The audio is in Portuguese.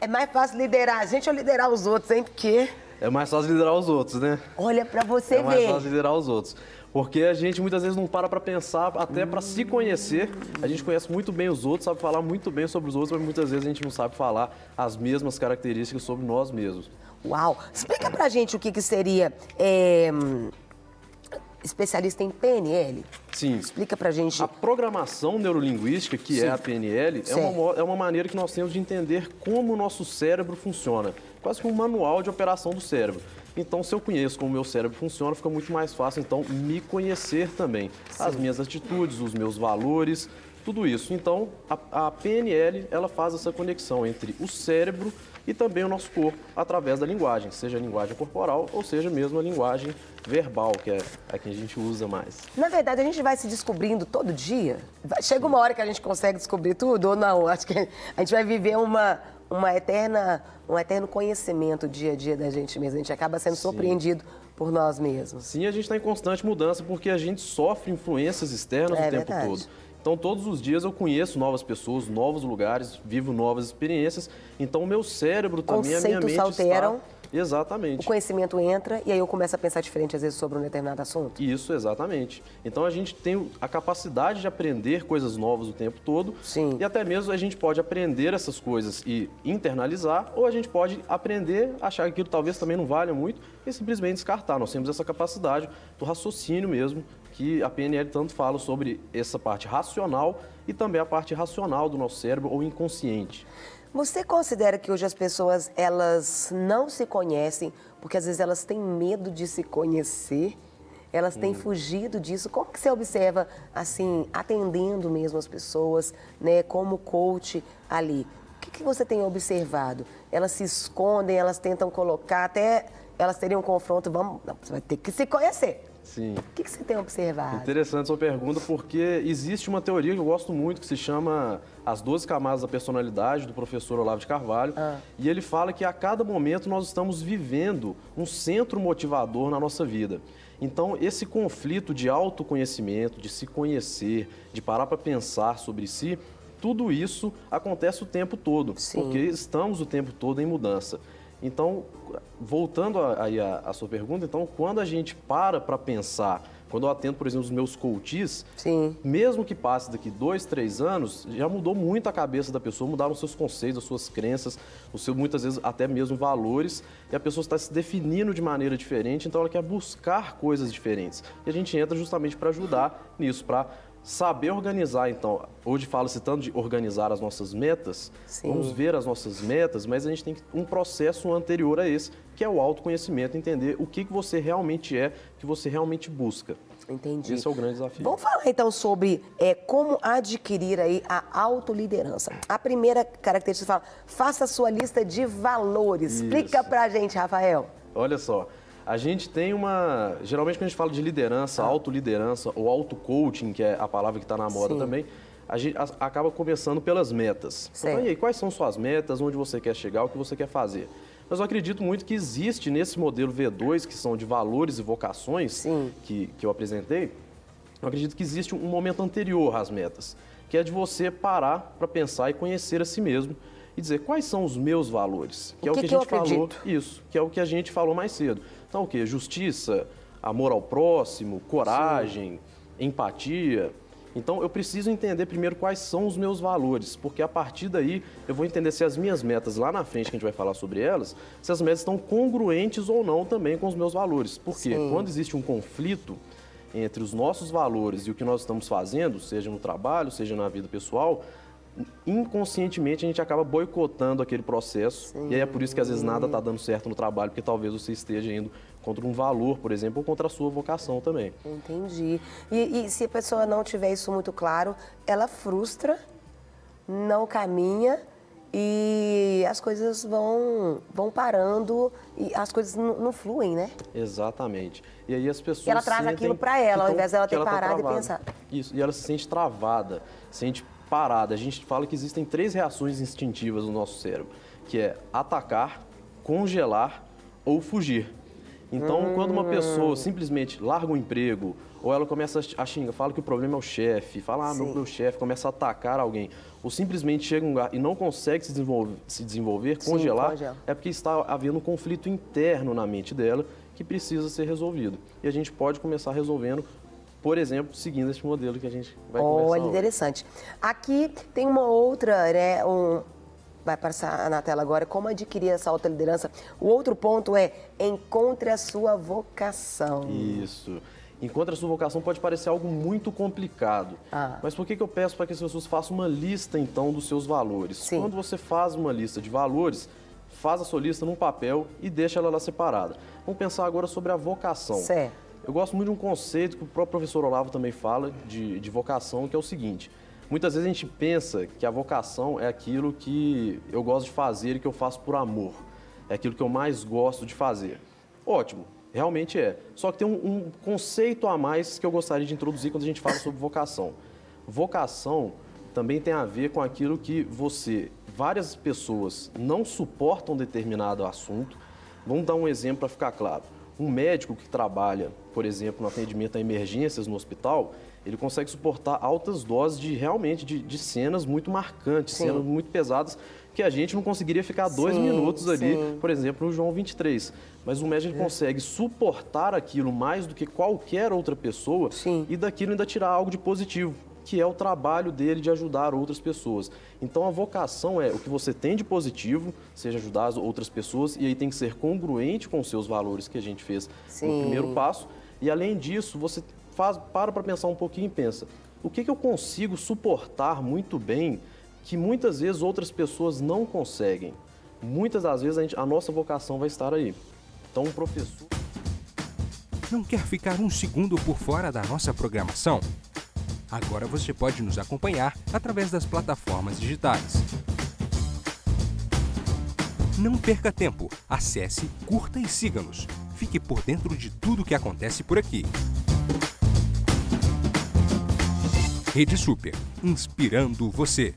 É mais fácil liderar a gente ou liderar os outros, hein? Porque... É mais fácil liderar os outros, né? Olha pra você ver. É mais fácil liderar os outros. Porque a gente muitas vezes não para pensar, até para se conhecer. A gente conhece muito bem os outros, sabe falar muito bem sobre os outros, mas muitas vezes a gente não sabe falar as mesmas características sobre nós mesmos. Uau! Explica pra gente o que seria especialista em PNL. Sim. Explica pra gente. A programação neurolinguística, que Sim. é a PNL, é uma maneira que nós temos de entender como o nosso cérebro funciona. Quase que um manual de operação do cérebro. Então, se eu conheço como o meu cérebro funciona, fica muito mais fácil, então, me conhecer também. Sim. As minhas atitudes, os meus valores, tudo isso. Então, a PNL, ela faz essa conexão entre o cérebro e também o nosso corpo, através da linguagem, seja a linguagem corporal ou seja mesmo a linguagem verbal, que é a que a gente usa mais. Na verdade, a gente vai se descobrindo todo dia? Chega uma hora que a gente consegue descobrir tudo ou não? Acho que a gente vai viver um eterno conhecimento dia a dia da gente mesmo. A gente acaba sendo surpreendido por nós mesmos. Sim, a gente está em constante mudança porque a gente sofre influências externas o tempo todo. Então, todos os dias eu conheço novas pessoas, novos lugares, vivo novas experiências. Então, o meu cérebro também, a minha mente alteram. Está... Exatamente. O conhecimento entra e aí eu começo a pensar diferente, às vezes, sobre um determinado assunto. Isso, exatamente. Então, a gente tem a capacidade de aprender coisas novas o tempo todo. Sim. E até mesmo a gente pode aprender essas coisas e internalizar, ou a gente pode aprender, achar que aquilo talvez também não valha muito e simplesmente descartar. Nós temos essa capacidade do raciocínio mesmo, que a PNL tanto fala sobre essa parte racional e também a parte irracional do nosso cérebro ou inconsciente. Você considera que hoje as pessoas, elas não se conhecem porque às vezes elas têm medo de se conhecer, elas têm fugido disso? Como que você observa, assim, atendendo mesmo as pessoas, né, como coach ali? O que você tem observado? Elas se escondem, elas tentam colocar, até elas teriam um confronto, não, você vai ter que se conhecer. Sim. O que você tem observado? Interessante sua pergunta, porque existe uma teoria que eu gosto muito, que se chama As 12 Camadas da Personalidade, do professor Olavo de Carvalho. E ele fala que a cada momento nós estamos vivendo um centro motivador na nossa vida. Então, esse conflito de autoconhecimento, de se conhecer, de parar para pensar sobre si, tudo isso acontece o tempo todo, porque estamos o tempo todo em mudança. Então, voltando aí à sua pergunta, então, quando a gente para pensar, quando eu atendo, por exemplo, os meus coaches, mesmo que passe daqui 2, 3 anos, já mudou muito a cabeça da pessoa, mudaram os seus conceitos, as suas crenças, muitas vezes até mesmo valores, e a pessoa está se definindo de maneira diferente, então ela quer buscar coisas diferentes. E a gente entra justamente para ajudar nisso, para saber organizar, então, hoje fala-se tanto de organizar as nossas metas, vamos ver as nossas metas, mas a gente tem um processo anterior a esse, que é o autoconhecimento, entender o que você realmente é, o que você realmente busca. Entendi. Esse é o grande desafio. Vamos falar então sobre como adquirir aí a autoliderança. A primeira característica, você fala, faça a sua lista de valores. Isso. Explica pra gente, Rafael. Olha só. A gente tem geralmente quando a gente fala de liderança, autoliderança ou auto-coaching, que é a palavra que está na moda também, a gente acaba começando pelas metas. Então, e aí, quais são suas metas, onde você quer chegar, o que você quer fazer? Mas eu acredito muito que existe nesse modelo V2, que são de valores e vocações, que eu apresentei, eu acredito que existe um momento anterior às metas, que é de você parar para pensar e conhecer a si mesmo e dizer quais são os meus valores, que é o que a gente falou, que é o que a gente falou mais cedo. Então, o quê? Justiça, amor ao próximo, coragem, empatia. Então, eu preciso entender primeiro quais são os meus valores, porque a partir daí eu vou entender se as minhas metas lá na frente, que a gente vai falar sobre elas, se as metas estão congruentes ou não também com os meus valores. Porque quando existe um conflito entre os nossos valores e o que nós estamos fazendo, seja no trabalho, seja na vida pessoal, inconscientemente a gente acaba boicotando aquele processo. E aí é por isso que às vezes nada está dando certo no trabalho, porque talvez você esteja indo contra um valor, por exemplo, ou contra a sua vocação também. Entendi. E se a pessoa não tiver isso muito claro, ela frustra, não caminha e as coisas vão parando e as coisas não fluem, né? Exatamente. E aí as pessoas ela traz aquilo para ela, ao invés dela ter parado e pensar. Isso, e ela se sente travada, se sente parada. A gente fala que existem 3 reações instintivas no nosso cérebro, que é atacar, congelar ou fugir. Então, quando uma pessoa simplesmente larga um emprego, ou ela começa a xingar, fala que o problema é o chefe, fala, meu chefe, começa a atacar alguém, ou simplesmente chega em um lugar e não consegue se desenvolver, congelar, é porque está havendo um conflito interno na mente dela que precisa ser resolvido. E a gente pode começar resolvendo, por exemplo, seguindo esse modelo que a gente vai conversar. Olha, interessante. Aqui tem uma outra, né, vai passar na tela agora, como adquirir essa alta liderança. O outro ponto é, encontre a sua vocação. Isso. Encontre a sua vocação pode parecer algo muito complicado. Mas por que eu peço para que as pessoas façam uma lista, então, dos seus valores? Sim. Quando você faz uma lista de valores, faz a sua lista num papel e deixa ela lá separada. Vamos pensar agora sobre a vocação. Certo. Eu gosto muito de um conceito que o próprio professor Olavo também fala de vocação, que é o seguinte. Muitas vezes a gente pensa que a vocação é aquilo que eu gosto de fazer e que eu faço por amor. É aquilo que eu mais gosto de fazer. Ótimo, realmente é. Só que tem um conceito a mais que eu gostaria de introduzir quando a gente fala sobre vocação. Vocação também tem a ver com aquilo que várias pessoas não suportam determinado assunto. Vamos dar um exemplo para ficar claro. Um médico que trabalha, por exemplo, no atendimento a emergências no hospital, ele consegue suportar altas doses de cenas muito marcantes, cenas muito pesadas, que a gente não conseguiria ficar 2 minutos ali, por exemplo, no João 23. Mas o médico consegue suportar aquilo mais do que qualquer outra pessoa e daquilo ainda tirar algo de positivo, que é o trabalho dele de ajudar outras pessoas. Então a vocação é o que você tem de positivo, seja ajudar as outras pessoas, e aí tem que ser congruente com os seus valores que a gente fez no primeiro passo. E além disso, você para pensar um pouquinho e pensa, o que eu consigo suportar muito bem que muitas vezes outras pessoas não conseguem? Muitas das vezes a nossa vocação vai estar aí. Então um professor... Não quer ficar um segundo por fora da nossa programação? Agora você pode nos acompanhar através das plataformas digitais. Não perca tempo, acesse, curta e siga-nos. Fique por dentro de tudo o que acontece por aqui. Rede Super, inspirando você.